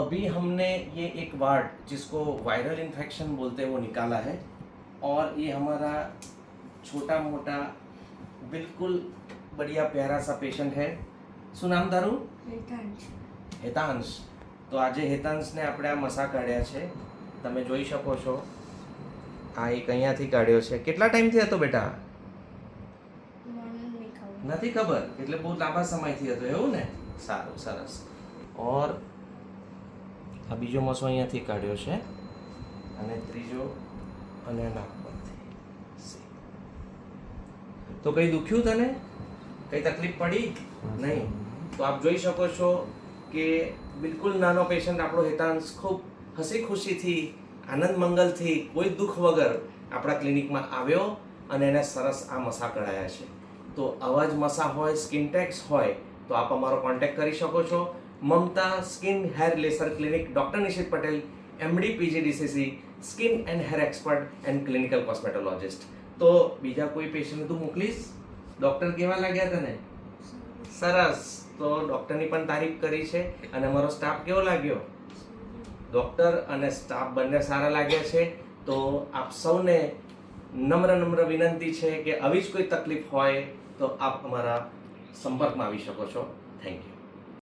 अभी हमने ये एक वार्ड जिसको वायरल इन्फेक्शन बोलते हैं वो निकाला है और ये हमारा छोटा मोटा बिल्कुल बढ़िया प्यारा सा पेशेंट है. શું નામ તારું? હેતાંશ. તો આજે હેતાંશને આપણે આ મસા કાઢ્યા છે. તમે જોઈ શકો છો આ એક અહીંયાથી કાઢ્યો છે. કેટલા ટાઈમથી હતો બેટા? નથી ખબર, એટલે બહુ લાંબા સમયથી હતો એવું ને? સારું, સરસ. ઓર આ બીજો મસો અહીંયાથી કાઢ્યો છે અને ત્રીજો અને નાક પરથી. તો કઈ દુખ્યું તને? કઈ તકલીફ પડી? નહીં. તો આપ જોઈ શકો છો કે બિલકુલ નાનો પેશન્ટ આપણો હેતાંશ ખૂબ હસી ખુશીથી આનંદ મંગલથી કોઈ દુઃખ વગર આપણા ક્લિનિકમાં આવ્યો અને એને સરસ આ મસા કઢાયા છે. તો આવા જ મસા હોય, સ્કિન ટેક્સ હોય તો આપ અમારો કોન્ટેક્ટ કરી શકો છો. Mamata skin hair laser clinic, doctor Nishit Patel, MD PGDCC, skin and hair expert and clinical cosmetologist. તો બીજા કોઈ પેશન્ટ તું મોકલીશ? ડૉક્ટર કેવા લાગ્યા તને? સરસ. તો ડૉક્ટરની પણ તારીફ કરી છે. અને અમારો સ્ટાફ કેવો લાગ્યો? ડૉક્ટર અને સ્ટાફ બંને સારા લાગ્યા છે. તો આપ સૌને નમ્ર વિનંતી છે કે આવી જ કોઈ તકલીફ હોય તો આપ અમારા સંપર્કમાં આવી શકો છો. Thank you.